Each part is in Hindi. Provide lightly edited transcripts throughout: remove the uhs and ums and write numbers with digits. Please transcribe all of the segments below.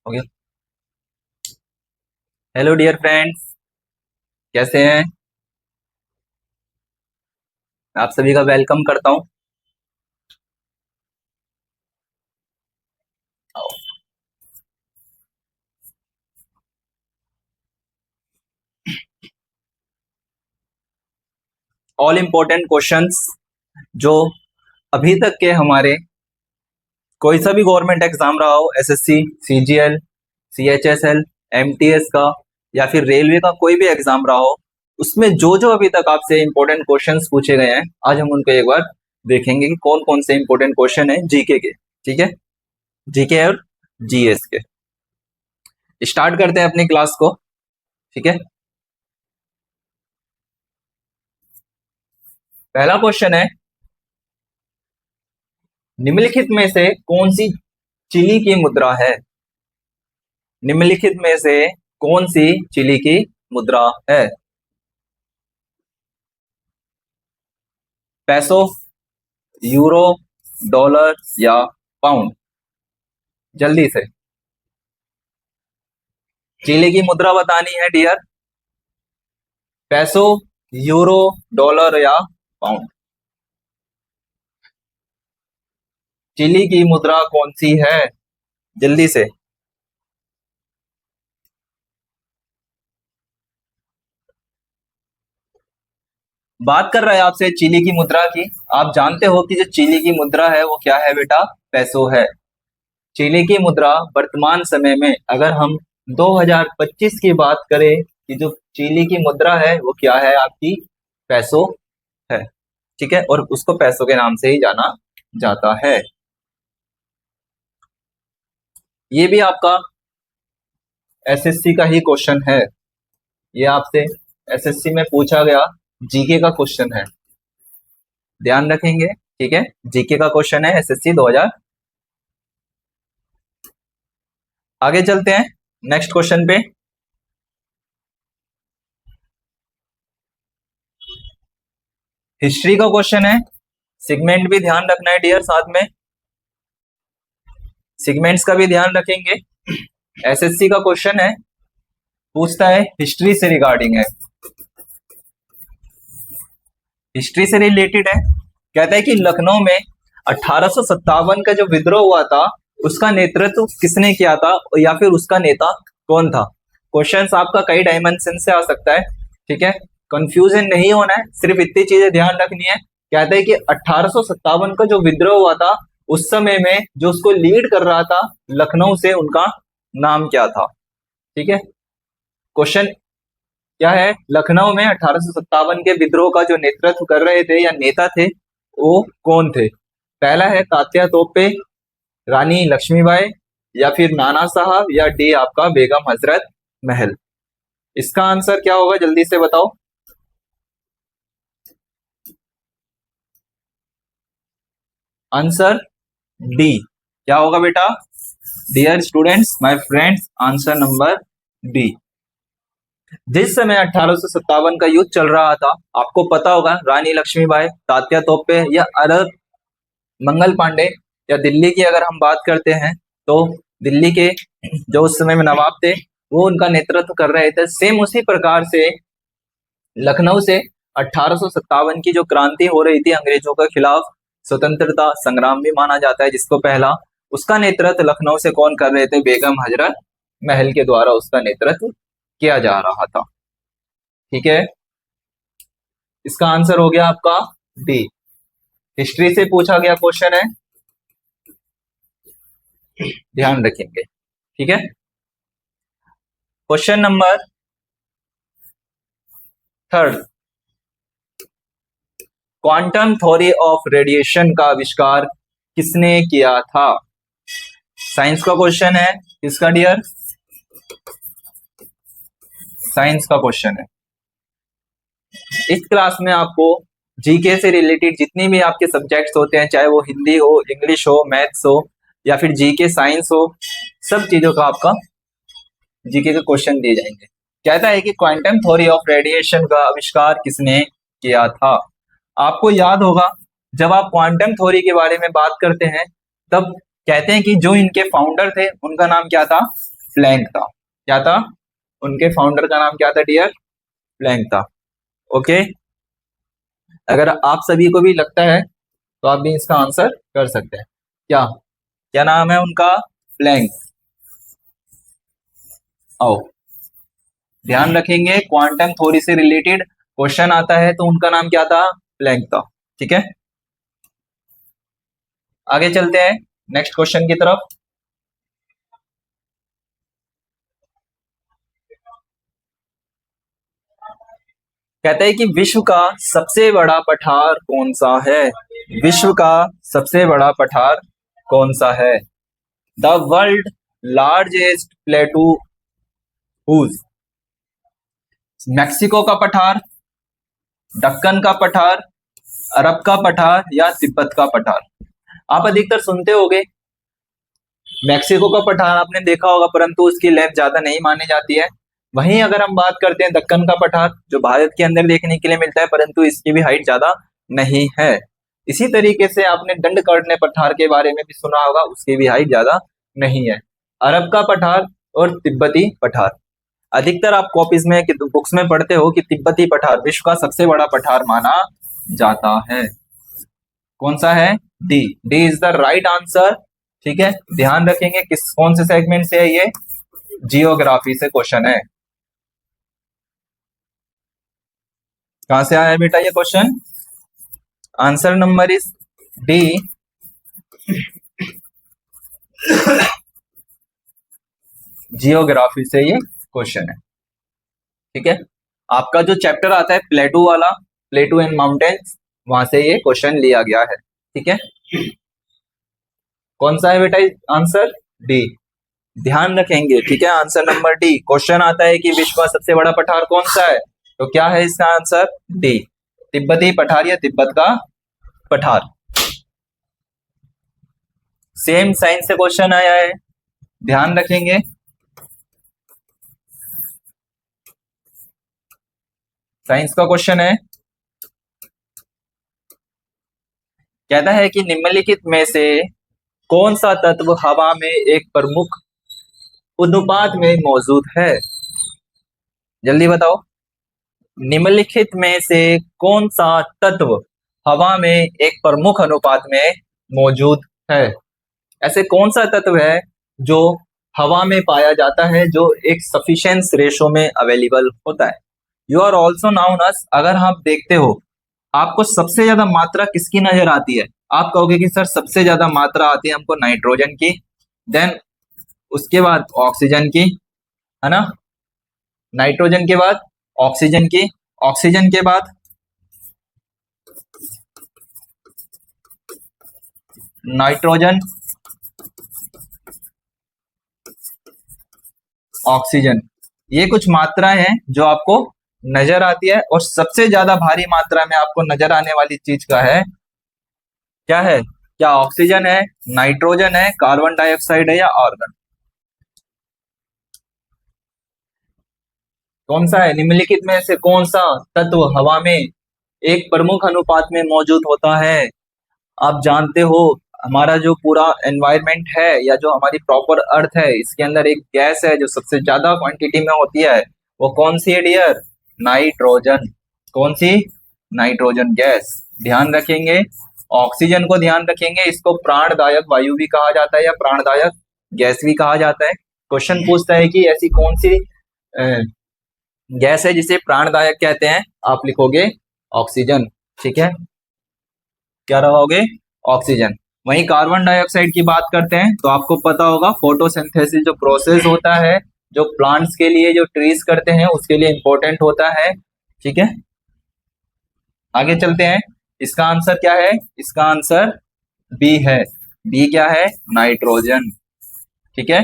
ओके। हेलो डियर फ्रेंड्स, कैसे हैं? आप सभी का वेलकम करता हूं। ऑल इम्पोर्टेंट क्वेश्चंस जो अभी तक के हमारे कोई सा भी गवर्नमेंट एग्जाम रहा हो, एसएससी, सीजीएल, सीएचएसएल, एमटीएस का या फिर रेलवे का कोई भी एग्जाम रहा हो, उसमें जो जो अभी तक आपसे इम्पोर्टेंट क्वेश्चंस पूछे गए हैं, आज हम उनको एक बार देखेंगे कि कौन कौन से इम्पोर्टेंट क्वेश्चन है जीके के। ठीक है, जीके और जीएस के। स्टार्ट करते हैं अपनी क्लास को। ठीक है, पहला क्वेश्चन है, निम्नलिखित में से कौन सी चिली की मुद्रा है? निम्नलिखित में से कौन सी चिली की मुद्रा है? पैसो, यूरो, डॉलर या पाउंड? जल्दी से चिली की मुद्रा बतानी है डियर। पैसो, यूरो, डॉलर या पाउंड? चिली की मुद्रा कौन सी है? जल्दी से। बात कर रहे हैं आपसे चिली की मुद्रा की। आप जानते हो कि जो चिली की मुद्रा है वो क्या है बेटा? पैसो है। चिली की मुद्रा वर्तमान समय में अगर हम 2025 की बात करें कि जो चिली की मुद्रा है वो क्या है? आपकी पैसो है। ठीक है, और उसको पैसों के नाम से ही जाना जाता है। ये भी आपका एसएससी का ही क्वेश्चन है। ये आपसे एसएससी में पूछा गया जीके का क्वेश्चन है, ध्यान रखेंगे। ठीक है, जीके का क्वेश्चन है एसएससी 2000। आगे चलते हैं नेक्स्ट क्वेश्चन पे। हिस्ट्री का क्वेश्चन है, सेगमेंट भी ध्यान रखना है डियर, साथ में सेगमेंट्स का भी ध्यान रखेंगे। एसएससी का क्वेश्चन है, पूछता है हिस्ट्री से रिगार्डिंग है, हिस्ट्री से रिलेटेड है। कहता है कि लखनऊ में 1857 का जो विद्रोह हुआ था उसका नेतृत्व किसने किया था या फिर उसका नेता कौन था? क्वेश्चंस आपका कई डायमेंशन से आ सकता है। ठीक है, कंफ्यूजन नहीं होना है, सिर्फ इतनी चीजें ध्यान रखनी है। कहते हैं कि 1857 का जो विद्रोह हुआ था उस समय में जो उसको लीड कर रहा था लखनऊ से, उनका नाम क्या था? ठीक है, क्वेश्चन क्या है, लखनऊ में 1857 के विद्रोह का जो नेतृत्व कर रहे थे या नेता थे वो कौन थे? पहला है तात्या तोपे, रानी लक्ष्मीबाई, या फिर नाना साहब, या डी आपका बेगम हजरत महल? इसका आंसर क्या होगा जल्दी से बताओ। आंसर डी क्या होगा बेटा? Dear students, my friends, answer number D. जिस समय 1857 का युद्ध चल रहा था, आपको पता होगा रानी लक्ष्मीबाई, तात्या तोपे या अरब मंगल पांडे या दिल्ली की अगर हम बात करते हैं तो दिल्ली के जो उस समय में नवाब थे वो उनका नेतृत्व कर रहे थे। सेम उसी प्रकार से लखनऊ से 1857 की जो क्रांति हो रही थी अंग्रेजों के खिलाफ, स्वतंत्रता संग्राम भी माना जाता है जिसको पहला, उसका नेतृत्व लखनऊ से कौन कर रहे थे? बेगम हजरत महल के द्वारा उसका नेतृत्व किया जा रहा था। ठीक है, इसका आंसर हो गया आपका डी। हिस्ट्री से पूछा गया क्वेश्चन है, ध्यान रखेंगे। ठीक है, question number third, quantum theory of radiation का आविष्कार किसने किया था? साइंस का क्वेश्चन है, किसका डियर? साइंस का क्वेश्चन है। इस क्लास में आपको जीके से रिलेटेड जितनी भी आपके सब्जेक्ट्स होते हैं, चाहे वो हिंदी हो, इंग्लिश हो, मैथ्स हो या फिर जीके साइंस हो, सब चीजों का आपका जीके के क्वेश्चन दिए जाएंगे। कहता है कि क्वांटम थ्योरी ऑफ रेडिएशन का आविष्कार किसने किया था? आपको याद होगा जब आप क्वांटम थ्योरी के बारे में बात करते हैं तब कहते हैं कि जो इनके फाउंडर थे उनका नाम क्या था? प्लैंक था। क्या था? उनके फाउंडर का नाम क्या था डियर? प्लैंक था। ओके, अगर आप सभी को भी लगता है तो आप भी इसका आंसर कर सकते हैं। क्या क्या नाम है उनका? प्लैंक। आओ ध्यान रखेंगे, क्वांटम थ्योरी से रिलेटेड क्वेश्चन आता है तो उनका नाम क्या था? प्लैंक था। ठीक है, आगे चलते हैं नेक्स्ट क्वेश्चन की तरफ। कहते हैं कि विश्व का सबसे बड़ा पठार कौन सा है? विश्व का सबसे बड़ा पठार कौन सा है? The world largest plateau whose? Mexico का पठार, दक्कन का पठार, अरब का पठार या तिब्बत का पठार? आप अधिकतर सुनते होंगे मैक्सिको का पठार, आपने देखा होगा, परंतु उसकी लेंथ ज्यादा नहीं मानी जाती है। वहीं अगर हम बात करते हैं दक्कन का पठार, जो भारत के अंदर देखने के लिए मिलता है, परंतु इसकी भी हाइट ज्यादा नहीं है। इसी तरीके से आपने दंडकर्ण्य पठार के बारे में भी सुना होगा, उसकी भी हाइट ज्यादा नहीं है। अरब का पठार और तिब्बती पठार, अधिकतर आप कॉपीज में बुक्स में पढ़ते हो कि तिब्बती पठार विश्व का सबसे बड़ा पठार माना जाता है। कौन सा है? D. D is the right answer. ठीक है, ध्यान रखेंगे किस कौन से सेगमेंट से है ये? जियोग्राफी से क्वेश्चन है। कहां से आया बेटा ये question? Answer number is D. Geography से ये क्वेश्चन है। ठीक है, आपका जो चैप्टर आता है प्लेटू वाला, प्लेटू एंड माउंटेन्स, वहां से ये क्वेश्चन लिया गया है। ठीक है, कौन सा है बेटा आंसर? डी। ध्यान रखेंगे। ठीक है, आंसर नंबर डी। क्वेश्चन आता है कि विश्व का सबसे बड़ा पठार कौन सा है, तो क्या है इसका आंसर? डी, तिब्बती पठार या तिब्बत का पठार। सेम साइंस से क्वेश्चन आया है, ध्यान रखेंगे। साइंस का क्वेश्चन है, कहता है कि निम्नलिखित में से कौन सा तत्व हवा में एक प्रमुख अनुपात में मौजूद है? जल्दी बताओ, निम्नलिखित में से कौन सा तत्व हवा में एक प्रमुख अनुपात में मौजूद है? ऐसे कौन सा तत्व है जो हवा में पाया जाता है, जो एक सफिशिएंस रेशो में अवेलेबल होता है? यू आर ऑल्सो नाउन अस। अगर आप देखते हो, आपको सबसे ज्यादा मात्रा किसकी नजर आती है? आप कहोगे कि सर सबसे ज्यादा मात्रा आती है हमको नाइट्रोजन की, देन उसके बाद ऑक्सीजन की, है ना, नाइट्रोजन के बाद ऑक्सीजन की, ऑक्सीजन के बाद नाइट्रोजन, ऑक्सीजन। ये कुछ मात्राएं हैं जो आपको नजर आती है, और सबसे ज्यादा भारी मात्रा में आपको नजर आने वाली चीज का है, क्या है? क्या ऑक्सीजन है, नाइट्रोजन है, कार्बन डाइऑक्साइड है या आर्गन? कौन सा है? निम्नलिखित में से कौन सा तत्व हवा में एक प्रमुख अनुपात में मौजूद होता है? आप जानते हो हमारा जो पूरा एनवायरनमेंट है, या जो हमारी प्रॉपर अर्थ है, इसके अंदर एक गैस है जो सबसे ज्यादा क्वांटिटी में होती है, वो कौन सी है डियर? नाइट्रोजन। कौन सी? Nitrogen gas. ध्यान रखेंगे, ऑक्सीजन को ध्यान रखेंगे, इसको प्राणदायक वायु भी कहा जाता है या प्राणदायक गैस भी कहा जाता है। क्वेश्चन पूछता है कि ऐसी कौन सी गैस है जिसे प्राणदायक कहते हैं? आप लिखोगे ऑक्सीजन। ठीक है, क्या रहोगे? ऑक्सीजन। वहीं कार्बन डाइऑक्साइड की बात करते हैं तो आपको पता होगा फोटोसिंथेसिस जो प्रोसेस होता है, जो प्लांट्स के लिए, जो ट्रीज करते हैं, उसके लिए इंपॉर्टेंट होता है। ठीक है, आगे चलते हैं। इसका आंसर क्या है? इसका आंसर बी है। बी क्या है? नाइट्रोजन। ठीक है,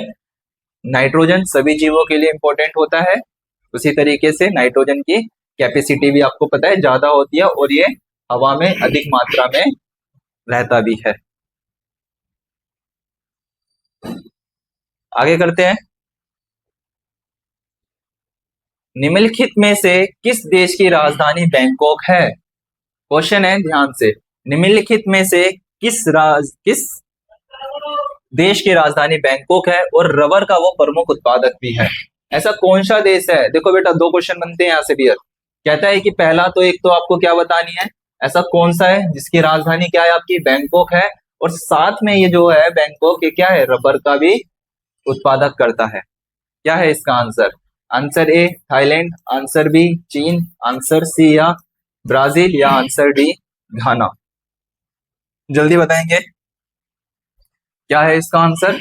नाइट्रोजन सभी जीवों के लिए इंपॉर्टेंट होता है। उसी तरीके से नाइट्रोजन की कैपेसिटी भी आपको पता है ज्यादा होती है, और ये हवा में अधिक मात्रा में रहता भी है। आगे करते हैं। निम्नलिखित में से किस देश की राजधानी बैंकॉक है? क्वेश्चन है, ध्यान से। निम्नलिखित में से किस देश की राजधानी बैंकॉक है और रबर का वो प्रमुख उत्पादक भी है। ऐसा कौन सा देश है? देखो बेटा, दो क्वेश्चन बनते हैं यहाँ से भी। कहता है कि पहला तो एक तो आपको क्या बतानी है, ऐसा कौन सा है जिसकी राजधानी क्या है आपकी बैंकॉक है, और साथ में ये जो है बैंकॉक ये क्या है, रबर का भी उत्पादक करता है। क्या है इसका answer? Answer A Thailand, answer B चीन, आंसर सी या ब्राजील, या आंसर डी घाना। जल्दी बताएंगे क्या है इसका आंसर।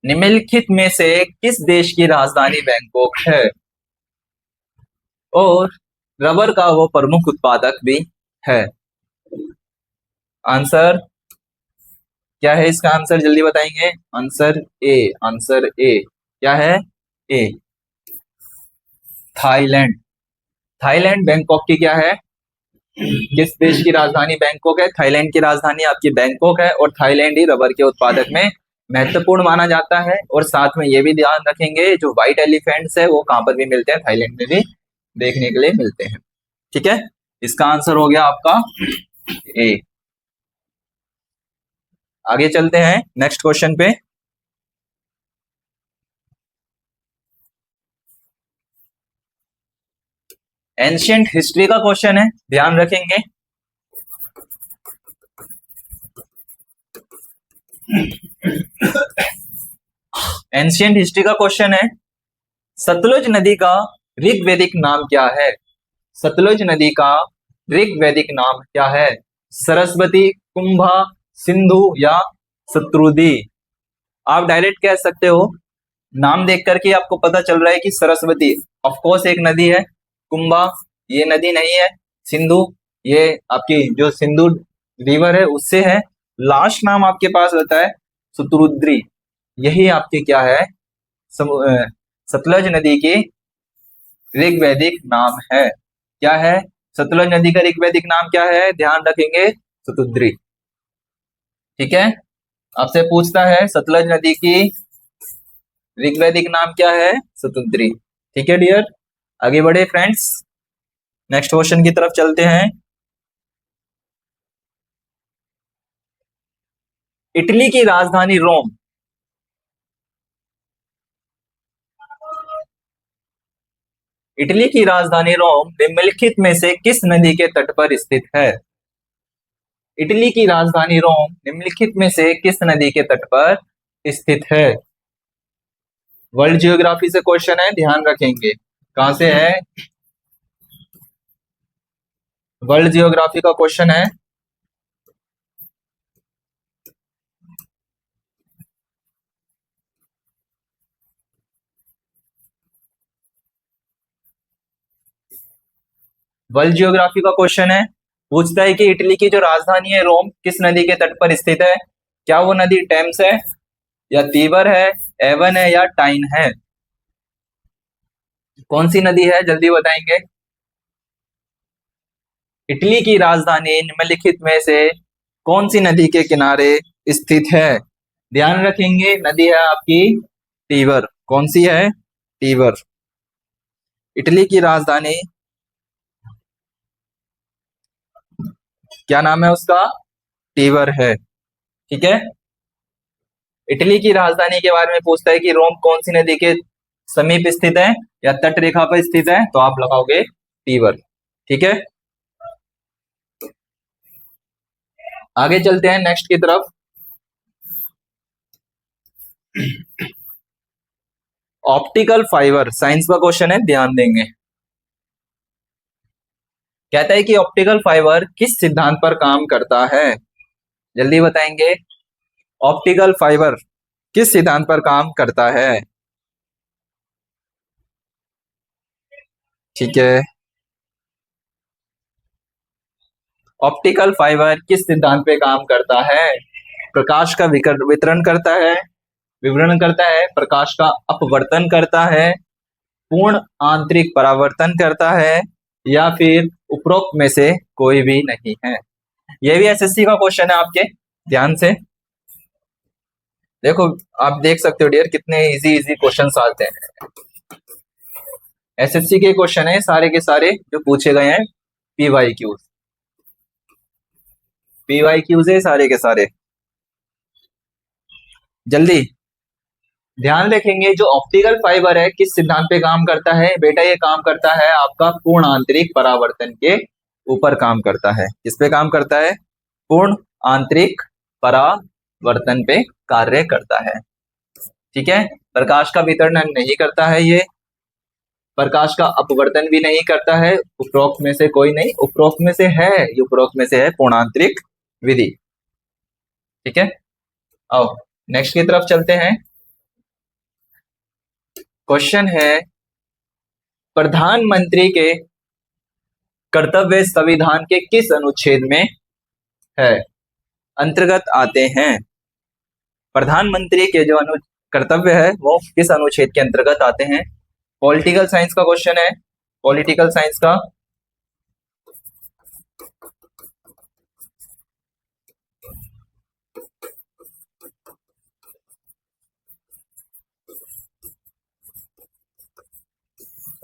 निम्नलिखित में से किस देश की राजधानी बैंकॉक है और रबर का वो प्रमुख उत्पादक भी है? आंसर क्या है इसका आंसर, जल्दी बताएंगे। आंसर ए, आंसर ए क्या है? A Thailand. थाईलैंड बैंकॉक की क्या है, किस देश की राजधानी बैंकॉक है? थाईलैंड की राजधानी आपकी बैंकॉक है और थाईलैंड ही रबर के उत्पादक में महत्वपूर्ण माना जाता है। और साथ में ये भी ध्यान रखेंगे जो व्हाइट एलिफेंट्स है वो कहां पर भी मिलते हैं, थाईलैंड में भी देखने के लिए मिलते हैं। ठीक है, इसका आंसर हो गया आपका ए। आगे चलते हैं नेक्स्ट क्वेश्चन पे। एंशियंट हिस्ट्री का क्वेश्चन है, ध्यान रखेंगे। एंशियंट हिस्ट्री का क्वेश्चन है, सतलुज नदी का ऋग्वैदिक नाम क्या है? सतलुज नदी का ऋग्वैदिक नाम क्या है? सरस्वती, कुंभा, सिंधु या शत्रुदी? आप डायरेक्ट कह सकते हो, नाम देख करके आपको पता चल रहा है कि सरस्वती ऑफ कोर्स एक नदी है, कुंभा ये नदी नहीं है, सिंधु ये आपकी जो सिंधु रिवर है उससे है, लास्ट नाम आपके पास रहता है शत्रुद्री। यही आपके क्या है, सतलज नदी की ऋग्वैदिक नाम है। क्या है सतलज नदी का ऋग्वैदिक नाम क्या है? ध्यान रखेंगे, शतुद्री। ठीक है, आपसे पूछता है सतलज नदी की ऋग्वैदिक नाम क्या है? शतुद्री। ठीक है डियर, आगे बढ़े फ्रेंड्स, नेक्स्ट क्वेश्चन की तरफ चलते हैं। इटली की राजधानी रोम। इटली की राजधानी रोम निम्नलिखित में से किस नदी के तट पर स्थित है? इटली की राजधानी रोम निम्नलिखित में से किस नदी के तट पर स्थित है? वर्ल्ड जियोग्राफी से क्वेश्चन है, ध्यान रखेंगे। कहां से है? वर्ल्ड जियोग्राफी का क्वेश्चन है। वर्ल्ड जियोग्राफी का क्वेश्चन है, पूछता है कि इटली की जो राजधानी है रोम किस नदी के तट पर स्थित है? क्या वो नदी टेम्स है, या तीबर है, एवन है, या टाइन है? कौन सी नदी है, जल्दी बताएंगे। इटली की राजधानी निम्नलिखित में से कौन सी नदी के किनारे स्थित है? ध्यान रखेंगे, नदी है आपकी तीबर। कौन सी है? तीबर। इटली की राजधानी क्या नाम है उसका? तीबर है। ठीक है, इटली की राजधानी के बारे में पूछता है कि रोम कौन सी नदी के समीप स्थित है या तट रेखा पर स्थित है, तो आप लगाओगे तीबर। ठीक है, आगे चलते हैं नेक्स्ट की तरफ। ऑप्टिकल फाइबर साइंस का क्वेश्चन है, ध्यान देंगे। कहता है कि ऑप्टिकल फाइबर किस सिद्धांत पर काम करता है? जल्दी बताएंगे, ऑप्टिकल फाइबर किस सिद्धांत पर काम करता है? ठीक है, ऑप्टिकल फाइबर किस सिद्धांत पे काम करता है? प्रकाश का वितरण करता है, विवरण करता है, प्रकाश का अपवर्तन करता है, पूर्ण आंतरिक परावर्तन करता है, या फिर उपरोक्त में से कोई भी नहीं है? यह भी एसएससी का क्वेश्चन है आपके, ध्यान से देखो। आप देख सकते हो डियर कितने इजी इजी क्वेश्चंस आते हैं। एसएससी के क्वेश्चन है सारे के सारे जो पूछे गए हैं, पीवाईक्यूज। PYQs है सारे के सारे। जल्दी ध्यान रखेंगे, जो ऑप्टिकल फाइबर है किस सिद्धांत पे काम करता है बेटा? ये काम करता है आपका पूर्ण आंतरिक परावर्तन के ऊपर काम करता है। किस पे काम करता है? पूर्ण आंतरिक परावर्तन पे कार्य करता है। ठीक है, प्रकाश का वितरण नहीं करता है, ये प्रकाश का अपवर्तन भी नहीं करता है। उपरोक्त में से कोई नहीं, उपरोक्त में से है, ये उपरोक्त में से है पूर्णांतरिक विधि। ठीक है, आओ नेक्स्ट की तरफ चलते हैं। क्वेश्चन है, प्रधानमंत्री के कर्तव्य संविधान के किस अनुच्छेद में है अंतर्गत आते हैं? प्रधानमंत्री के जो कर्तव्य है वो किस अनुच्छेद के अंतर्गत आते हैं? पॉलिटिकल साइंस का क्वेश्चन है, पॉलिटिकल साइंस का।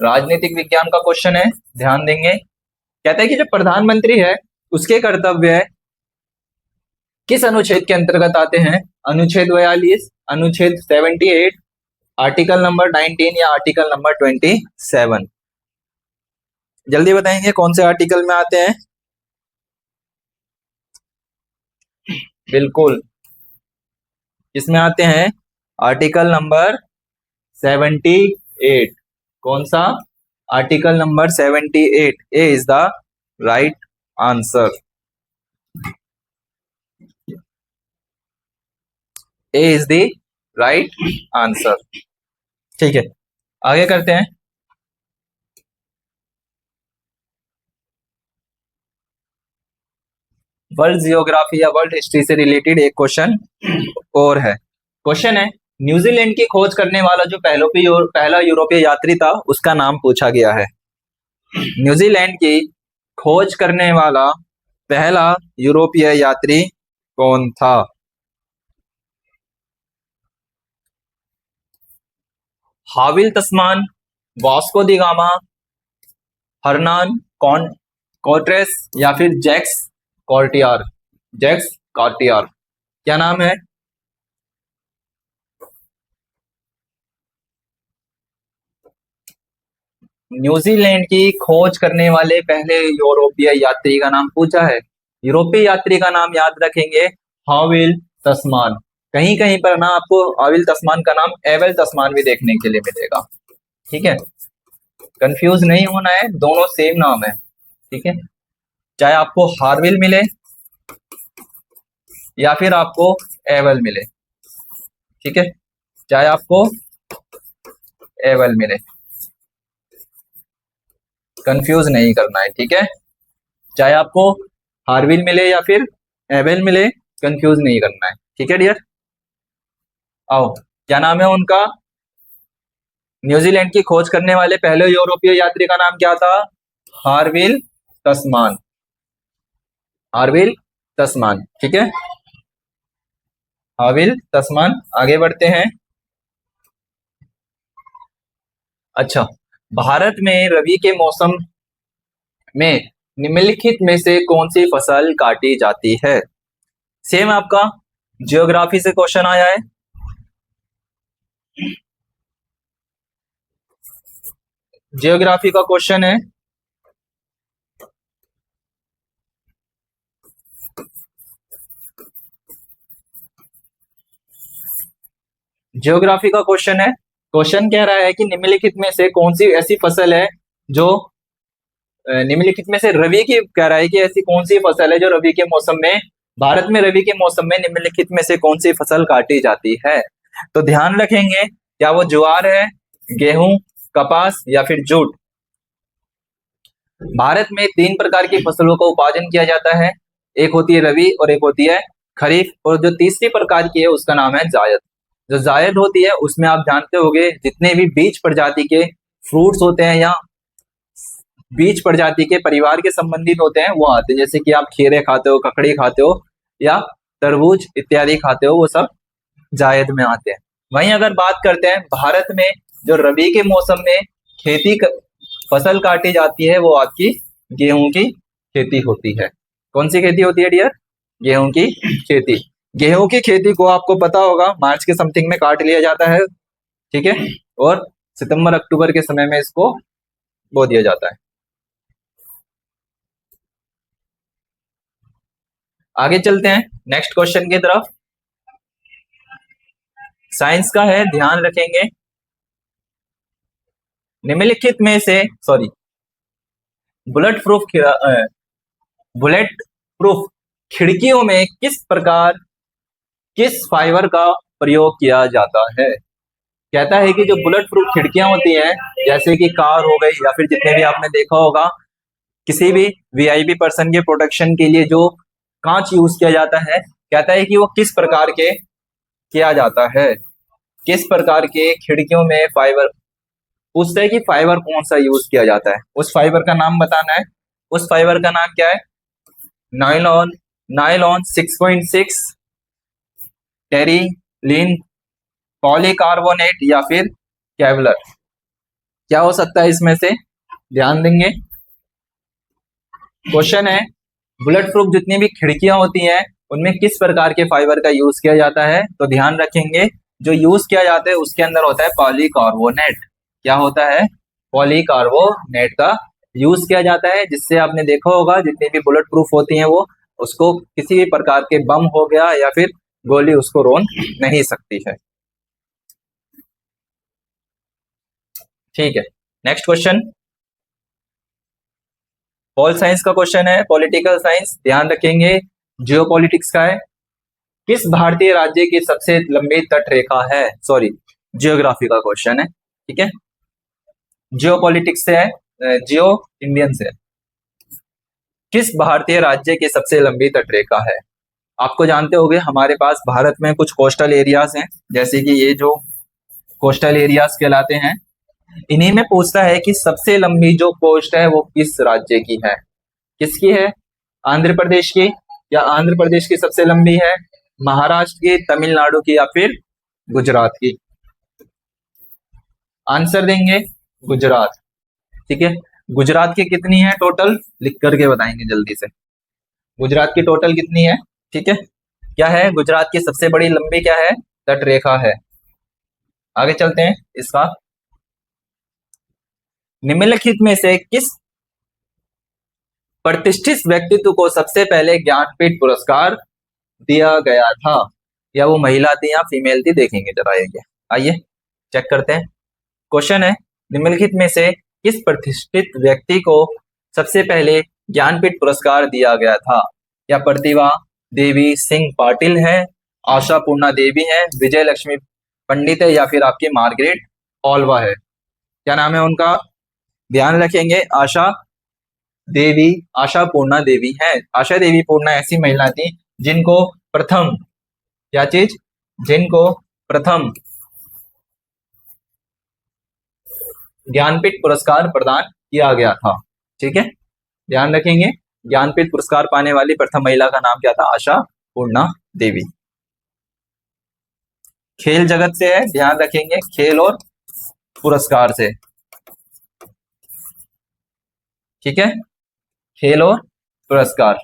राजनीतिक विज्ञान का क्वेश्चन है, ध्यान देंगे। कहता है कि जो प्रधानमंत्री है उसके कर्तव्य किस अनुच्छेद के अंतर्गत आते हैं? अनुच्छेद 42, अनुच्छेद 78, आर्टिकल नंबर 19 या आर्टिकल नंबर 27। जल्दी बताएंगे कौन से आर्टिकल में आते हैं? बिल्कुल, किसमें आते हैं? Article number 78। कौन सा? Article number 78। A is the right answer. A is the right answer. ठीक है, आगे करते हैं। वर्ल्ड जियोग्राफी या वर्ल्ड हिस्ट्री से रिलेटेड एक क्वेश्चन और है। क्वेश्चन है, न्यूजीलैंड की खोज करने वाला जो पहला यूरोपीय यात्री था उसका नाम पूछा गया है। न्यूजीलैंड की खोज करने वाला पहला यूरोपीय यात्री कौन था? हाविल तस्मान, वास्को दी गामा, हर्नान कॉर्टेस या फिर जैक्स कॉर्टियर? जैक्स कॉर्टियर क्या नाम है? न्यूजीलैंड की खोज करने वाले पहले यूरोपीय यात्री का नाम पूछा है। यूरोपीय यात्री का नाम याद रखेंगे, हाविल तस्मान। कहीं कहीं पर ना आपको हाविल तस्मान का नाम एवेल तस्मान भी देखने के लिए मिलेगा। ठीक है, कंफ्यूज नहीं होना है, दोनों सेम नाम है। ठीक है, चाहे आपको हार्विल मिले या फिर आपको एवेल मिले। ठीक है, चाहे आपको एवेल मिले, कंफ्यूज नहीं करना है। ठीक है, चाहे आपको हार्विल मिले या फिर एवेल मिले, कंफ्यूज नहीं करना है। ठीक है डियर, आओ क्या नाम है उनका? न्यूजीलैंड की खोज करने वाले पहले यूरोपीय यात्री का नाम क्या था? हार्विल तस्मान। हार्विल तस्मान। ठीक है, हाविल तस्मान। आगे बढ़ते हैं। अच्छा, भारत में रबी के मौसम में निम्नलिखित में से कौन सी फसल काटी जाती है? सेम आपका जियोग्राफी से क्वेश्चन आया है। जियोग्राफी का क्वेश्चन है, जियोग्राफी का क्वेश्चन है। क्वेश्चन कह रहा है कि निम्नलिखित में से कौन सी ऐसी फसल है जो निम्नलिखित में से रबी की, कह रहा है कि ऐसी कौन सी फसल है जो रबी के मौसम में, भारत में रबी के मौसम में निम्नलिखित में से कौन सी फसल काटी जाती है? तो ध्यान रखेंगे, क्या वो ज्वार है, गेहूं, कपास या फिर जूट? भारत में 3 प्रकार की फसलों का उत्पादन किया जाता है। एक होती है रबी और एक होती है खरीफ, और जो तीसरी प्रकार की है उसका नाम है जायद। जो जायद होती है उसमें आप जानते होंगे जितने भी बीज प्रजाति के फ्रूट्स होते हैं या बीज प्रजाति के परिवार के संबंधित होते हैं वो आते हैं। जैसे कि आप खीरे खाते हो, ककड़ी खाते हो या तरबूज इत्यादि खाते हो, वो सब जायद में आते हैं। वहीं अगर बात करते हैं भारत में जो रबी के मौसम में फसल काटी जाती है वो आपकी गेहूं की खेती होती है। कौन सी खेती होती है डियर? गेहूं की खेती। गेहूं की खेती को आपको पता होगा मार्च के समथिंग में काट लिया जाता है, ठीक है, और सितंबर अक्टूबर के समय में इसको बो दिया जाता है। आगे चलते हैं नेक्स्ट क्वेश्चन की तरफ। साइंस का है, ध्यान रखेंगे। निम्नलिखित में से sorry bullet proof bullet proof खिड़कियों में किस फाइबर का प्रयोग किया जाता है? कहता है कि जो बुलेट प्रूफ खिड़कियां होती हैं, जैसे कि कार हो गई या फिर जितने भी आपने देखा होगा, किसी भी वीआईपी पर्सन के प्रोटेक्शन के लिए जो कांच यूज किया जाता है, कहता है कि वो किस प्रकार के किया जाता है, किस प्रकार के खिड़कियों में फाइबर, पूछता है कि फाइबर कौन सा यूज किया जाता है, उस फाइबर का नाम बताना है। उस फाइबर का नाम क्या है? नायलॉन, नायलॉन 6.6, टेरिलीन, पॉलीकार्बोनेट या फिर केवलर। क्या हो सकता है इसमें से? ध्यान देंगे। क्वेश्चन है बुलेट प्रूफ जितनी भी खिड़कियां होती हैं उनमें किस प्रकार के फाइबर का यूज किया जाता है, तो ध्यान रखेंगे जो यूज किया जाता है उसके अंदर होता है पॉलीकार्बोनेट। क्या होता है? पॉलीकार्बोनेट का यूज किया जाता है, जिससे आपने देखा होगा जितनी भी बुलेट प्रूफ होती हैं वो उसको किसी भी प्रकार के बम हो गया या फिर गोली उसको रोन नहीं सकती है। ठीक है, नेक्स्ट क्वेश्चन पॉल साइंस का क्वेश्चन है, पॉलिटिकल साइंस, ध्यान रखेंगे। जियो पॉलिटिक्स का है, किस भारतीय राज्य की सबसे लंबी तट रेखा है? सॉरी, जियोग्राफी का क्वेश्चन है, ठीक है। जियो पॉलिटिक्स से है, जियो इंडियन से। किस भारतीय राज्य की सबसे लंबी तट रेखा है? आपको जानते होंगे हमारे पास भारत में कुछ कोस्टल एरियाज हैं, जैसे कि ये जो कोस्टल एरियाज कहलाते हैं, इन्हीं में पूछता है कि सबसे लंबी जो कोस्ट है वो किस राज्य की है? किसकी है? आंध्र प्रदेश की, या आंध्र प्रदेश की सबसे लंबी है, महाराष्ट्र की, तमिलनाडु की या फिर गुजरात की? आंसर देंगे गुजरात, ठीक है। गुजरात की कितनी है टोटल, लिख करके बताएंगे जल्दी से। गुजरात की टोटल कितनी है, ठीक है। क्या है गुजरात की सबसे बड़ी लंबी क्या है? तट रेखा है। आगे चलते हैं इसका। निम्नलिखित में से किस प्रतिष्ठित व्यक्तित्व को सबसे पहले ज्ञानपीठ पुरस्कार दिया गया था? या वो महिला थी या फीमेल थी, देखेंगे जरा ये। आइए चेक करते हैं। क्वेश्चन है निम्नलिखित में से किस प्रतिष्ठित व्यक्ति को सबसे पहले ज्ञानपीठ पुरस्कार दिया गया था? या प्रतिभा देवी सिंह पाटिल है, आशा पूर्णा देवी है, विजय लक्ष्मी पंडित है या फिर आपकी मार्गरेट ऑल्वा है? क्या नाम है उनका? ध्यान रखेंगे आशा पूर्णा देवी है। आशा देवी पूर्णा ऐसी महिला थी जिनको प्रथम क्या चीज, जिनको प्रथम ज्ञानपीठ पुरस्कार प्रदान किया गया था, ठीक है। ध्यान रखेंगे ज्ञानपीठ पुरस्कार पाने वाली प्रथम महिला का नाम क्या था? आशा पूर्णा देवी। खेल जगत से है, ध्यान रखेंगे, खेल और पुरस्कार से, ठीक है, खेल और पुरस्कार।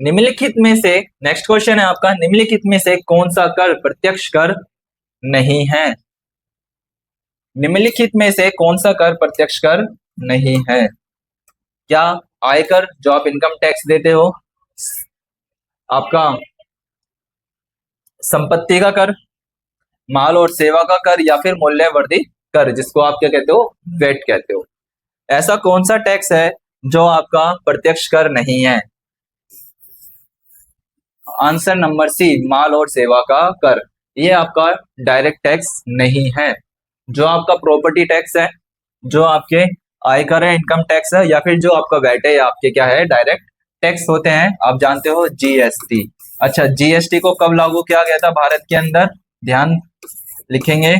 निम्नलिखित में से नेक्स्ट क्वेश्चन है आपका, निम्नलिखित में से कौन सा कर प्रत्यक्ष कर नहीं है? निम्नलिखित में से कौन सा कर प्रत्यक्ष कर नहीं है? क्या आयकर जो आप इनकम टैक्स देते हो, आपका संपत्ति का कर, माल और सेवा का कर या फिर मूल्यवर्धित कर, जिसको आप क्या कहते हो? वेट कहते हो। ऐसा कौन सा टैक्स है जो आपका प्रत्यक्ष कर नहीं है? आंसर नंबर सी, माल और सेवा का कर। ये आपका डायरेक्ट टैक्स नहीं है। जो आपका प्रॉपर्टी टैक्स है, जो आपके आयकर है, इनकम टैक्स है, या फिर जो आपका वैट है, आपके क्या है? डायरेक्ट टैक्स होते हैं। आप जानते हो जीएसटी। अच्छा, जीएसटी को कब लागू किया गया था भारत के अंदर? ध्यान लिखेंगे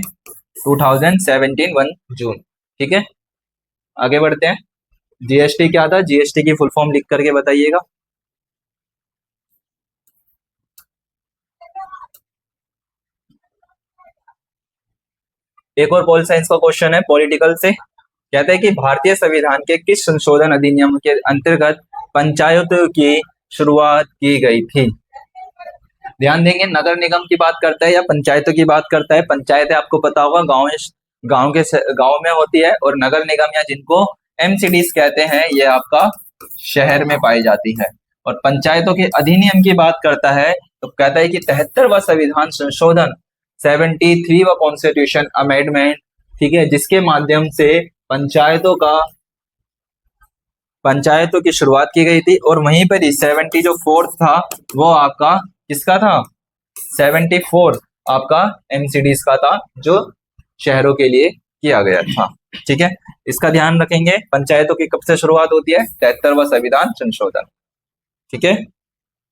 2017 1 जून, ठीक है। आगे बढ़ते हैं। जीएसटी क्या था? जीएसटी की फुल फॉर्म लिख करके बताइएगा। एक और पॉल साइंस का क्वेश्चन है पॉलिटिकल से, कहते हैं कि भारतीय संविधान के किस संशोधन अधिनियम के अंतर्गत पंचायतों की शुरुआत की गई थी? ध्यान देंगे, नगर निगम की बात करता है या पंचायतों की बात करता है? पंचायतें आपको पता होगा गांव में होती है, और नगर निगम या जिनको एमसीडीज कहते हैं ये आपका शहर में पाई जाती है। और पंचायतों के अधिनियम की बात करता है तो कहता है कि 73वां संविधान संशोधन 73वां कॉन्स्टिट्यूशन अमेंडमेंट, ठीक है, जिसके माध्यम से पंचायतों की शुरुआत की गई थी। और वहीं पर ही 70 जो फोर्थ था वो आपका किसका था? 74 आपका एमसीडीज का था, जो शहरों के लिए किया गया था। ठीक है, इसका ध्यान रखेंगे। पंचायतों की कब से शुरुआत होती है? 73वां संविधान संशोधन। ठीक है,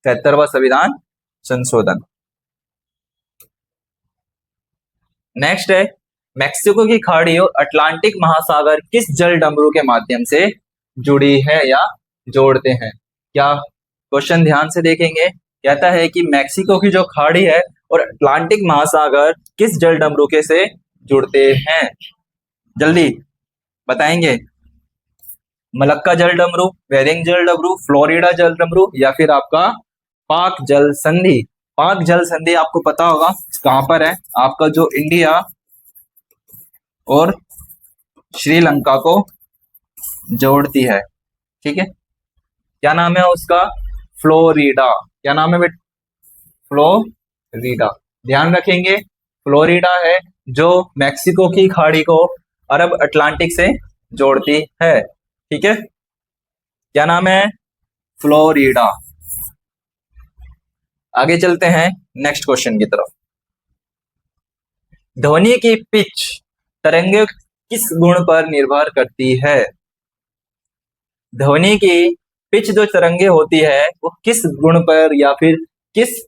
73वां संविधान संशोधन। नेक्स्ट है, मैक्सिको की खाड़ी और अटलांटिक महासागर किस जल डमरू के माध्यम से जुड़ी है या जोड़ते हैं? क्या क्वेश्चन ध्यान से देखेंगे। कहता है कि मैक्सिको की जो खाड़ी है और अटलांटिक महासागर किस जल डमरू के से जुड़ते हैं? जल्दी बताएंगे। मलक्का जल डमरू, बेरिंग जल डमरू, फ्लोरिडा जल डमरू, या फिर आपका पाक जल संधि। पाक जल संधि आपको पता होगा कहां पर है? आपका जो इंडिया और श्रीलंका को जोड़ती है। ठीक है, क्या नाम है उसका? फ्लोरिडा। क्या नाम है बेटा? फ्लोरिडा। ध्यान रखेंगे, फ्लोरिडा है जो मैक्सिको की खाड़ी को अरब अटलांटिक से जोड़ती है। ठीक है, क्या नाम है? फ्लोरिडा। आगे चलते हैं नेक्स्ट क्वेश्चन की तरफ। ध्वनि की पिच तरंगे किस गुण पर निर्भर करती है? ध्वनि की पिच जो तरंगे होती है वो किस गुण पर या फिर किस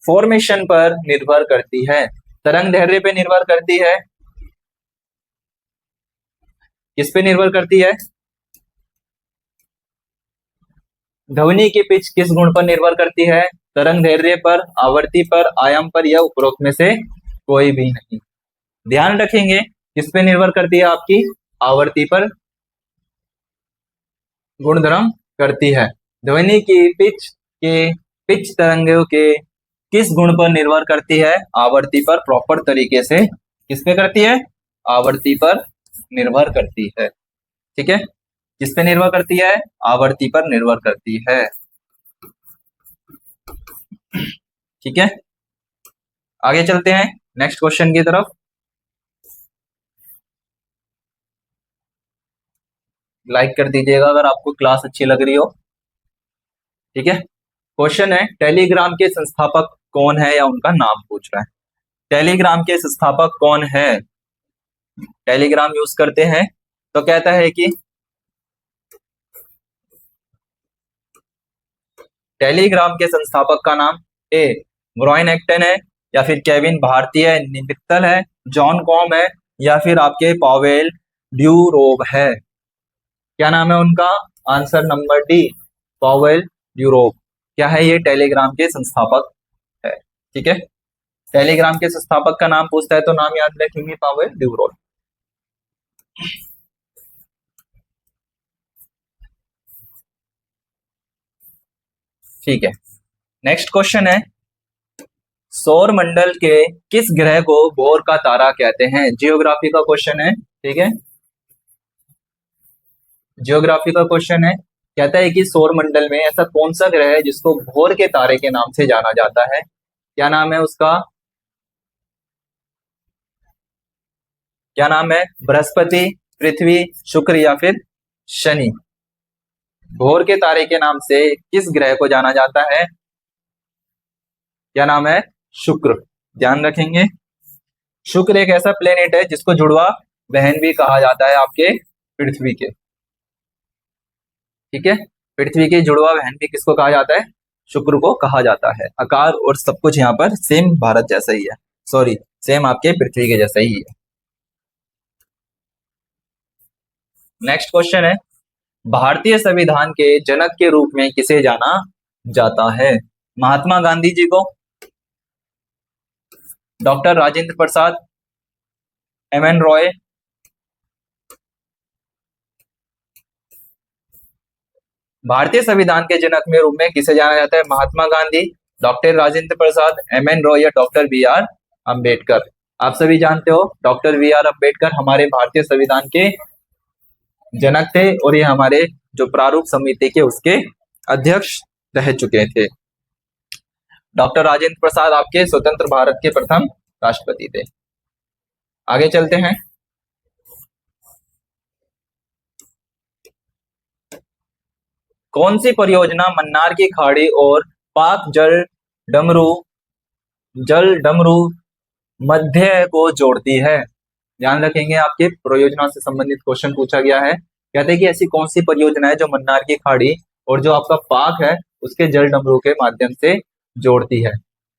फॉर्मेशन पर निर्भर करती है? तरंग दैर्ध्य पे निर्भर करती है? किस पे निर्भर करती है? ध्वनि की पिच किस गुण पर निर्भर करती है? तरंग दैर्ध्य पर, आवृत्ति पर, आयाम पर, या उपरोक्त में से कोई भी नहीं। ध्यान रखेंगे, किस पे निर्भर करती है? आपकी आवृत्ति पर गुणधर्म करती है। ध्वनि की पिच तरंगों के किस गुण पर निर्भर करती है? आवृत्ति पर। प्रॉपर तरीके से किस पे करती है? आवृत्ति पर निर्भर करती है। ठीक है, किस पे निर्भर करती है? आवृत्ति पर निर्भर करती है। ठीक है, आगे चलते हैं नेक्स्ट क्वेश्चन की तरफ। लाइक कर दीजिएगा अगर आपको क्लास अच्छी लग रही हो। ठीक है, क्वेश्चन है, टेलीग्राम के संस्थापक कौन है, या उनका नाम पूछ रहा है। टेलीग्राम के संस्थापक कौन है? टेलीग्राम यूज करते हैं तो कहता है कि टेलीग्राम के संस्थापक का नाम ए ब्रायन एक्टन है, या फिर केविन भारती है, मित्तल है, जॉन कॉम है, या फिर आपके पावेल ड्यूरोव है। क्या नाम है उनका? Answer number D, Pavel Durov. क्या है ये? टेलीग्राम के संस्थापक है। ठीक है, टेलीग्राम के संस्थापक का नाम पूछता है तो नाम याद रखेंगे, पावेल ड्यूरोव। ठीक है, नेक्स्ट क्वेश्चन है, सौर मंडल के किस ग्रह को भोर का तारा कहते हैं? जियोग्राफी का क्वेश्चन है। ठीक है, जियोग्राफी का क्वेश्चन है। कहता है कि सौर मंडल में ऐसा कौन सा ग्रह है जिसको भोर के तारे के नाम से जाना जाता है? क्या नाम है उसका? क्या नाम है? बृहस्पति, पृथ्वी, शुक्र, या फिर शनि? भोर के तारे के नाम से किस ग्रह को जाना जाता है? क्या नाम है? शुक्र। ध्यान रखेंगे, शुक्र एक ऐसा प्लेनेट है जिसको जुड़वा बहन भी कहा जाता है आपके पृथ्वी के। ठीक है, पृथ्वी की जुड़वा बहन भी किसको कहा जाता है? शुक्र को कहा जाता है। आकार और सब कुछ यहाँ पर सेम भारत जैसा ही है, सॉरी सेम आपके पृथ्वी के जैसा ही है। नेक्स्ट क्वेश्चन है, भारतीय संविधान के जनक के रूप में किसे जाना जाता है? महात्मा गांधी जी को, डॉक्टर राजेंद्र प्रसाद, एम.एन. रॉय, भारतीय संविधान के जनक में रूप में किसे जाना जाता है? Mahatma Gandhi, doctor Rajendra Prasad, M.N.. रॉय या डॉक्टर बी.आर. अम्बेडकर। आप सभी जानते हो डॉक्टर बी.आर. अम्बेडकर हमारे भारतीय संविधान के जनक थे और ये हमारे जो प्रारूप समिति के उसके अध्यक्ष रह चुके थे। डॉक्टर राजेंद्र प्रसाद आपके स्वतंत्र भारत के प्रथम राष्ट्रपति थे। आगे चलते हैं। कौन सी परियोजना मन्नार की खाड़ी और पाक जल डमरू मध्य को जोड़ती है? ध्यान रखेंगे, आपके परियोजना से संबंधित क्वेश्चन पूछा गया है। कहते हैं कि ऐसी कौन सी परियोजना है जो मन्नार की खाड़ी और जो आपका पाक है उसके जल डमरू के माध्यम से जोड़ती है?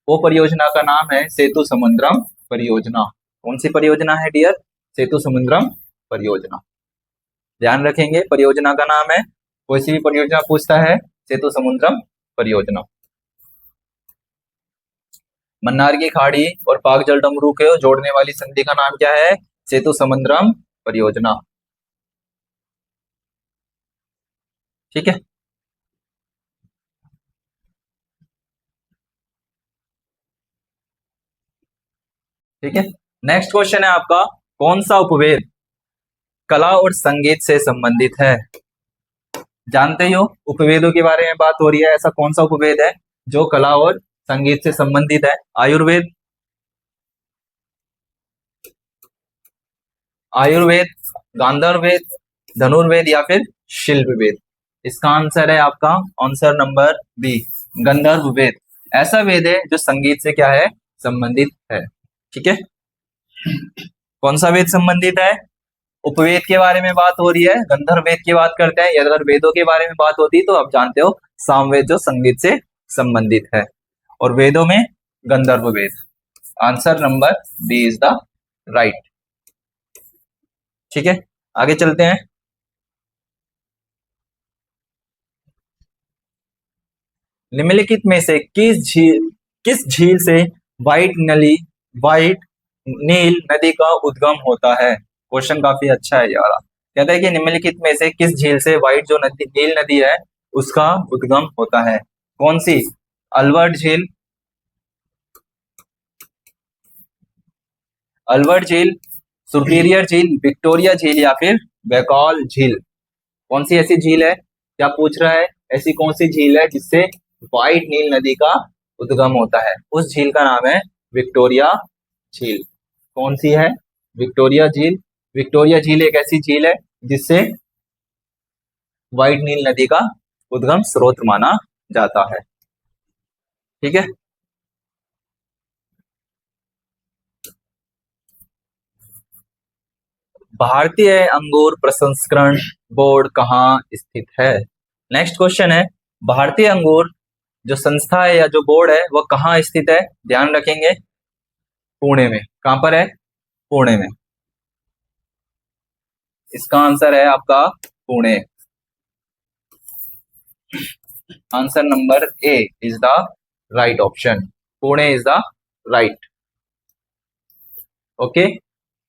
वो परियोजना का नाम है सेतु समुद्रम परियोजना। कौन सी परियोजना है डियर? सेतु समुद्रम परियोजना। ध्यान रखेंगे, परियोजना का नाम है, कोई सी भी परियोजना पूछता है सेतु समुद्रम परियोजना। मन्नार की खाड़ी और पाक जल डमरू को जोड़ने वाली संधि का नाम क्या है? सेतु समुद्रम परियोजना। ठीक है, ठीक है। नेक्स्ट क्वेश्चन है आपका, कौन सा उपवेद कला और संगीत से संबंधित है? जानते ही हो उपवेदों के बारे में बात हो रही है, ऐसा कौन सा उपवेद है जो कला और संगीत से संबंधित है? आयुर्वेद, गांधर्व वेद, धनुर्वेद या फिर शिल्प वेद? इसका आंसर है आपका आंसर नंबर बी, गंधर्व वेद। ऐसा वेद है जो संगीत से क्या है? संबंधित है। ठीक है, कौन सा वेद संबंधित है? उपवेद के बारे में बात हो रही है, गंधर्व वेद की बात करते हैं। अगर वेदों के बारे में बात होती तो आप जानते हो सामवेद जो संगीत से संबंधित है, और वेदों में Gandharva Veda. Answer number B is the right. ठीक है, आगे चलते हैं। निम्नलिखित में से किस झील से व्हाइट नील नदी का उद्गम होता है? क्वेश्चन काफी अच्छा है यार। कहता है कि निम्नलिखित में से किस झील से व्हाइट जो नदी नील नदी है उसका उद्गम होता है? कौन सी? अल्बर्ट झील, सुपीरियर झील, विक्टोरिया झील या फिर बैकॉल झील? कौन सी ऐसी झील है? क्या पूछ रहा है? ऐसी कौन सी झील है जिससे व्हाइट नील नदी का उद्गम होता है? उस झील का नाम है विक्टोरिया झील। कौन सी है? विक्टोरिया झील। विक्टोरिया झील एक ऐसी झील है जिससे व्हाइट नील नदी का उद्गम स्रोत माना जाता है। ठीक है, भारतीय अंगूर प्रसंस्करण बोर्ड कहाँ स्थित है? नेक्स्ट क्वेश्चन है, भारतीय अंगूर जो संस्था है या जो बोर्ड है वह कहाँ स्थित है? ध्यान रखेंगे, पुणे में। कहां पर है? पुणे में। इसका आंसर है आपका Pune. Answer number A is the right option. Pune is the right. Okay,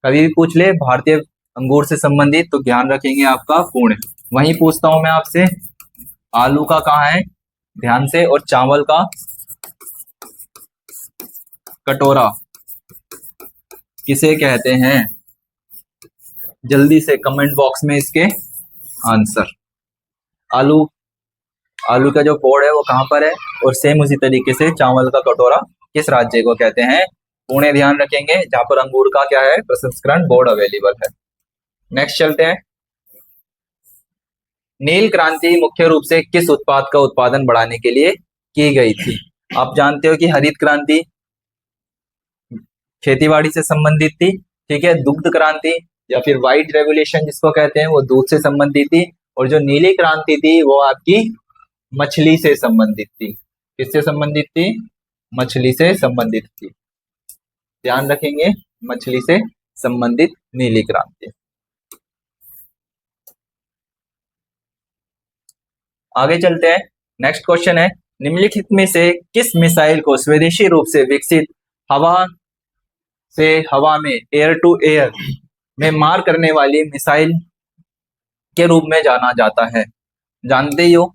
कभी भी पूछ ले भारतीय अंगूर से संबंधित तो ध्यान रखेंगे आपका पुणे। वहीं पूछता हूं मैं आपसे, आलू का कहाँ है? ध्यान से। और चावल का कटोरा किसे कहते हैं? जल्दी से कमेंट बॉक्स में इसके आंसर। आलू का जो बोर्ड है वो कहां पर है? और सेम उसी तरीके से चावल का कटोरा किस राज्य को कहते हैं? पुणे। ध्यान रखेंगे, जहां पर अंगूर का क्या है? प्रसंस्करण बोर्ड अवेलेबल है। नेक्स्ट चलते हैं। नील क्रांति मुख्य रूप से किस उत्पाद का उत्पादन बढ़ाने के लिए की गई थी? आप जानते हो कि हरित क्रांति खेतीबाड़ी से संबंधित थी। ठीक है, दुग्ध क्रांति या फिर व्हाइट रेवोल्यूशन जिसको कहते हैं वो दूध से संबंधित थी, और जो नीली क्रांति थी वो आपकी मछली से संबंधित थी। किससे संबंधित थी? मछली से संबंधित थी। ध्यान रखेंगे, मछली से संबंधित नीली क्रांति। आगे चलते हैं। नेक्स्ट क्वेश्चन है, निम्नलिखित में से किस मिसाइल को स्वदेशी रूप से विकसित हवा से हवा में एयर टू एयर में मार करने वाली मिसाइल के रूप में जाना जाता है? जानते ही हो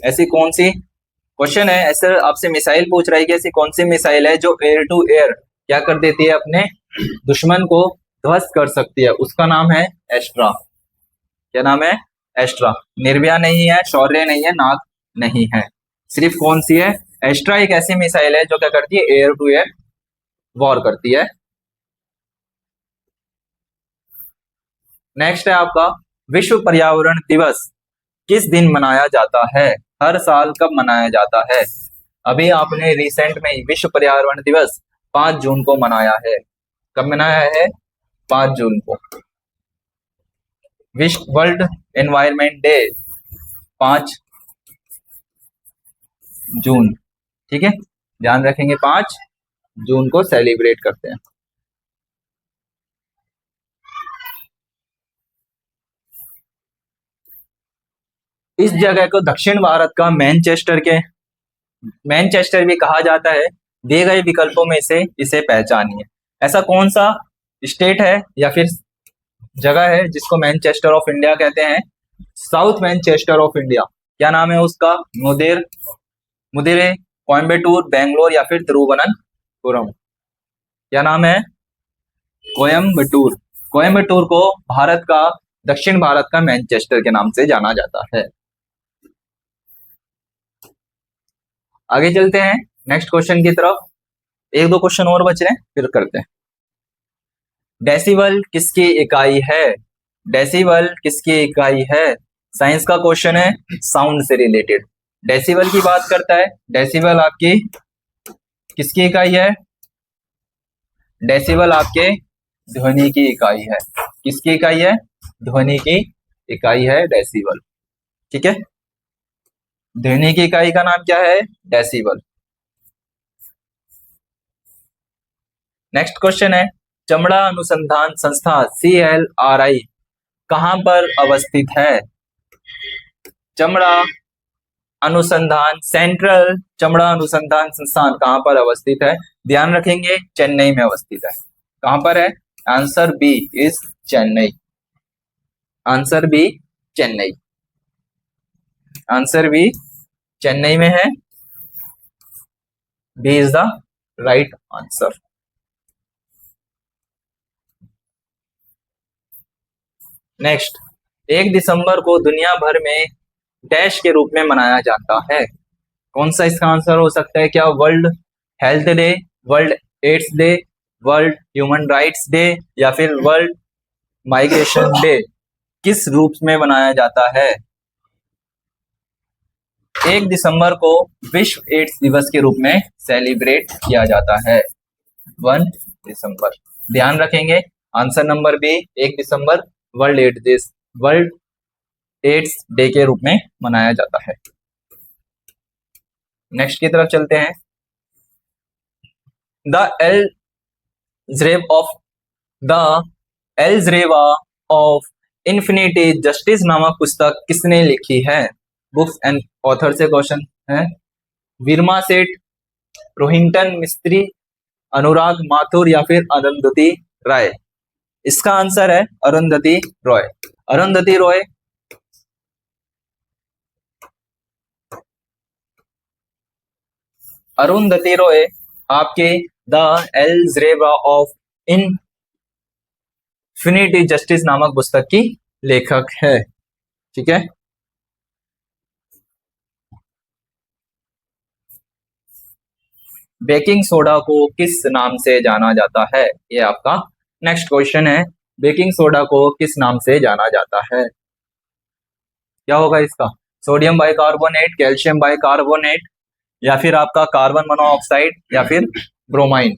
ऐसी कौन सी, क्वेश्चन है ऐसे आपसे मिसाइल पूछ रहा है कि ऐसी कौन सी मिसाइल है जो एयर टू एयर क्या कर देती है, अपने दुश्मन को ध्वस्त कर सकती है, उसका नाम है एस्ट्रा। क्या नाम है? एस्ट्रा। निर्भया नहीं है, शौर्य नहीं है, नाग नहीं है, सिर्फ कौन सी है? एस्ट्रा एक ऐसी मिसाइल है जो क्या करती है, एयर टू एयर वॉर करती है। नेक्स्ट है आपका विश्व पर्यावरण दिवस किस दिन मनाया जाता है, हर साल कब मनाया जाता है? अभी आपने रिसेंट में ही विश्व पर्यावरण दिवस 5 जून को मनाया है। कब मनाया है? 5 जून को। विश्व वर्ल्ड एनवायरमेंट डे 5 जून, ठीक है, ध्यान रखेंगे 5 जून को सेलिब्रेट करते हैं। इस जगह को दक्षिण भारत का मैनचेस्टर भी कहा जाता है। दिए गए विकल्पों में से इसे पहचानिए। ऐसा कौन सा स्टेट है या फिर जगह है जिसको मैनचेस्टर ऑफ इंडिया कहते हैं? South Manchester of India. क्या नाम है उसका? मुदिरे, कोयम्बटूर, बेंगलोर या फिर तिरुवनंतपुरम। क्या नाम है? कोयम्बटूर। कोयम्बटूर को भारत का, दक्षिण भारत का मैनचेस्टर के नाम से जाना जाता है। आगे चलते हैं नेक्स्ट क्वेश्चन की तरफ। एक दो क्वेश्चन और बच रहे हैं, फिर करते हैं। डेसिबल किसकी इकाई है? डेसिबल किसकी इकाई है? साइंस का क्वेश्चन है, साउंड से रिलेटेड। डेसिबल की बात करता है। डेसिबल आपकी किसकी इकाई है? डेसिबल आपके ध्वनि की इकाई है। किसकी इकाई है? ध्वनि की इकाई है डेसिबल, ठीक है। ध्वनि की इकाई का नाम क्या है? डेसिबल। नेक्स्ट क्वेश्चन है, चमड़ा अनुसंधान संस्था CLRI कहां पर अवस्थित है? चमड़ा अनुसंधान, सेंट्रल चमड़ा अनुसंधान संस्थान कहां पर अवस्थित है? ध्यान रखेंगे चेन्नई में अवस्थित है। कहां पर है? Answer B is Chennai. Answer B Chennai. Answer B Chennai में है। B is the right answer. Next, 1 दिसंबर को दुनिया भर में डैश के रूप में मनाया जाता है। कौन सा इसका आंसर हो सकता है? क्या world health day, world AIDS day, world human rights day या फिर वर्ल्ड माइग्रेशन डे? किस रूप में मनाया जाता है? 1 दिसंबर को विश्व एड्स दिवस के रूप में सेलिब्रेट किया जाता है। 1 दिसंबर। ध्यान रखेंगे आंसर नंबर बी, 1 दिसंबर वर्ल्ड एड्स डे के रूप में मनाया जाता है। नेक्स्ट की तरफ चलते हैं। द एल्जरेवा ऑफ इन्फिनिटी जस्टिस नामक पुस्तक किसने लिखी है? बुक्स एंड ऑथर से क्वेश्चन है। वीरमा सेठ, रोहिंटन मिस्त्री, अनुराग माथुर या फिर अरुंधति राय? इसका आंसर है अरुंधति रॉय। अरुंधति रॉय अरुंधति रॉय आपके द एल्जरेवा ऑफ इन्फिनिटी जस्टिस नामक पुस्तक की लेखक है, ठीक है। बेकिंग सोडा को किस नाम से जाना जाता है? ये आपका नेक्स्ट क्वेश्चन है। बेकिंग सोडा को किस नाम से जाना जाता है? क्या होगा इसका? सोडियम बाइकार्बोनेट, कैल्शियम बाइकार्बोनेट या फिर आपका कार्बन मोनोऑक्साइड या फिर ब्रोमाइन?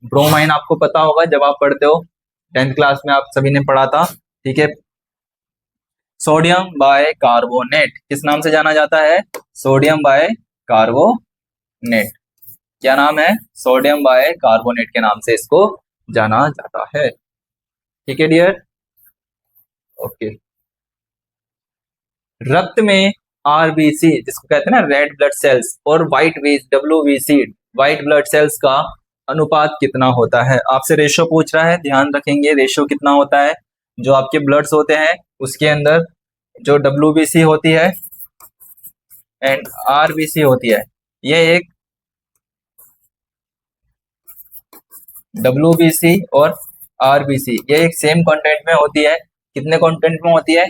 ब्रोमाइन आपको पता होगा जब आप पढ़ते हो 10th क्लास में, आप सभी ने पढ़ा था, ठीक है। सोडियम बाइकार्बोनेट किस नाम से जाना जाता है? Sodium bicarbonate. क्या नाम है? सोडियम बाइकार्बोनेट के नाम से इसको जाना जाता है, ठीक है डियर। ओके। रक्त में RBC जिसको कहते हैं ना रेड ब्लड सेल्स, और WBC व्हाइट ब्लड सेल्स का अनुपात कितना होता है? आपसे रेशो पूछ रहा है, ध्यान रखेंगे रेशो कितना होता है। जो आपके ब्लड्स होते हैं उसके अंदर जो WBC होती है एंड आरबीसी होती है, ये एक डब्ल्यूबीसी और आरबीसी ये एक सेम कंटेंट में होती है। कितने कंटेंट में होती है?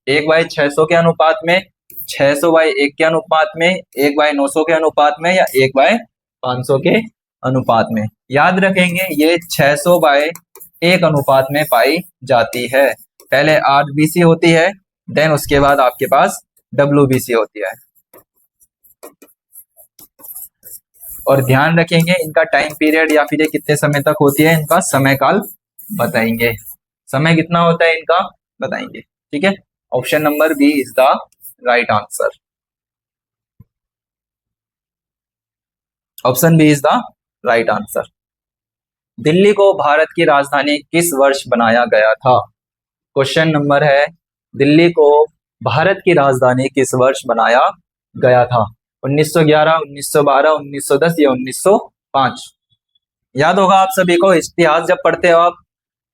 1/600 के अनुपात में, 600/1 के अनुपात में, 1/900 के अनुपात में, या 1/500 के अनुपात में। याद रखेंगे ये 600/1 अनुपात में पाई जाती है। पहले आरबीसी होती है, देन उसके बाद आपके पास डब्ल्यूबीसी होती है। और ध्यान रखेंगे इनका टाइम पीरियड या फिर ये कितने समय तक होती है, इनका समय काल बताएंगे। समय कितना होता है इनका बताएंगे। ठीक है, option number B is the right answer. Option B is the right answer. Delhi को भारत की राजधानी किस वर्ष बनाया गया था? क्वेश्चन नंबर है, दिल्ली को भारत की राजधानी किस वर्ष बनाया गया था? 1911, 1912, 1910 या 1905? याद होगा आप सभी को, इतिहास जब पढ़ते हो आप,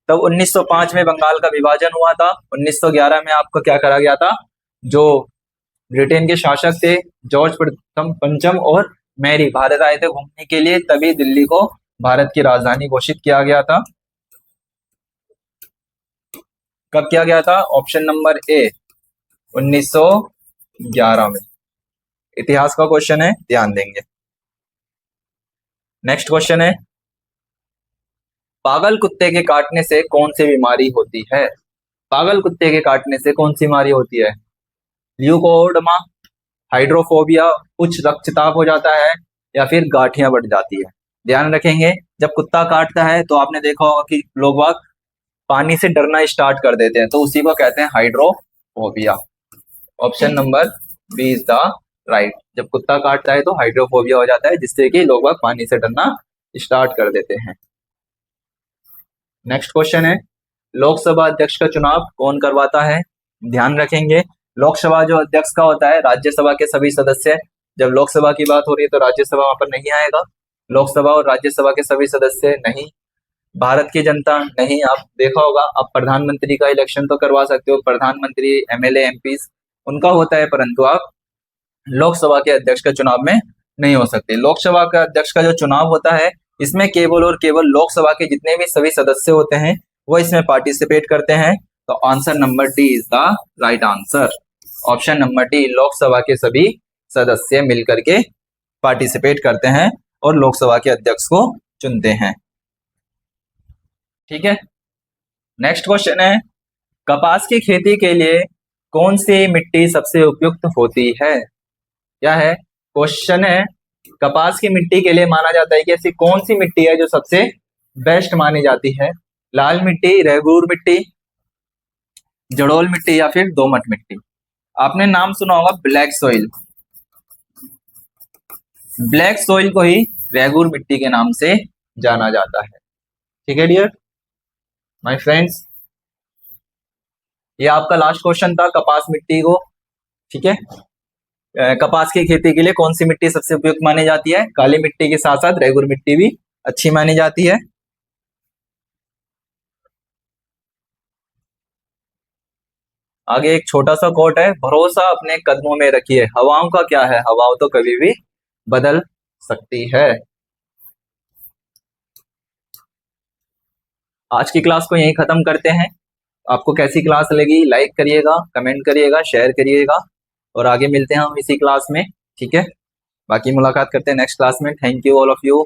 तब 1905 में बंगाल का विभाजन हुआ था। 1911 में आपको क्या करा गया था? जो ब्रिटेन के शासक थे जॉर्ज प्रथम पंचम और मैरी भारत आए थे घूमने के लिए, तभी दिल्ली को भारत की राजधानी घोषित किया गया था। कब किया गया था? ऑप्शन नंबर ए 1911 में। इतिहास का क्वेश्चन है, ध्यान देंगे। नेक्स्ट क्वेश्चन है, पागल कुत्ते के काटने से कौन सी बीमारी होती है? पागल कुत्ते के काटने से कौन सी बीमारी होती है? ल्यूकोडमा, हाइड्रोफोबिया, उच्च रक्तचाप हो जाता है, या फिर गांठियां बढ़ जाती है। ध्यान रखेंगे जब कुत्ता काटता है तो आपने देखा होगा कि लोग बाग पानी से डरना स्टार्ट कर देते हैं, तो उसी को कहते हैं hydrophobia. Option number B is the right. जब कुत्ता काटता है तो हाइड्रोफोबिया हो जाता है, जिससे कि लोग बाग पानी से डरना स्टार्ट कर देते हैं। नेक्स्ट क्वेश्चन है, लोकसभा अध्यक्ष का चुनाव कौन करवाता है? ध्यान रखेंगे लोकसभा जो अध्यक्ष का होता है, राज्यसभा के सभी सदस्य। जब लोकसभा की बात हो रही है तो राज्यसभा वहां पर नहीं आएगा। लोकसभा और राज्यसभा के सभी सदस्य नहीं, भारत की जनता नहीं। आप देखा होगा, आप प्रधानमंत्री का इलेक्शन तो करवा सकते हो, प्रधानमंत्री, एमएलए, एमपी उनका होता है, परंतु आप लोकसभा के अध्यक्ष के चुनाव में नहीं हो सकते। लोकसभा का अध्यक्ष का जो चुनाव होता है, इसमें केवल और केवल लोकसभा के जितने भी सभी सदस्य होते हैं वो इसमें पार्टिसिपेट करते हैं। तो answer number D is the right answer. Option number D, Lok Sabha के सभी सदस्य मिलकर के पार्टिसिपेट करते हैं और लोकसभा के अध्यक्ष को चुनते हैं। ठीक है, नेक्स्ट क्वेश्चन है, कपास की खेती के लिए कौन सी मिट्टी सबसे उपयुक्त होती है? क्या है क्वेश्चन है, कपास की मिट्टी के लिए माना जाता है कि ऐसी कौन सी मिट्टी है जो सबसे बेस्ट मानी जाती है? लाल मिट्टी, रेगूर मिट्टी, जड़ोल मिट्टी, या फिर दोमट मिट्टी? आपने नाम सुना होगा ब्लैक सॉइल। ब्लैक सॉइल को ही रेगूर मिट्टी के नाम से जाना जाता है। ठीक है डियर माय फ्रेंड्स, ये आपका लास्ट क्वेश्चन था कपास मिट्टी को। ठीक है, कपास की खेती के लिए कौन सी मिट्टी सबसे उपयुक्त मानी जाती है? काली मिट्टी के साथ साथ रेगुर मिट्टी भी अच्छी मानी जाती है। आगे एक छोटा सा कोट है, भरोसा अपने कदमों में रखिए, हवाओं का क्या है, हवाओं तो कभी भी बदल सकती है। आज की क्लास को यहीं खत्म करते हैं। आपको कैसी क्लास लगी, लाइक करिएगा, कमेंट करिएगा, शेयर करिएगा, और आगे मिलते हैं हम इसी क्लास में। ठीक है, बाकी मुलाकात करते हैं नेक्स्ट क्लास में। Thank you all of you.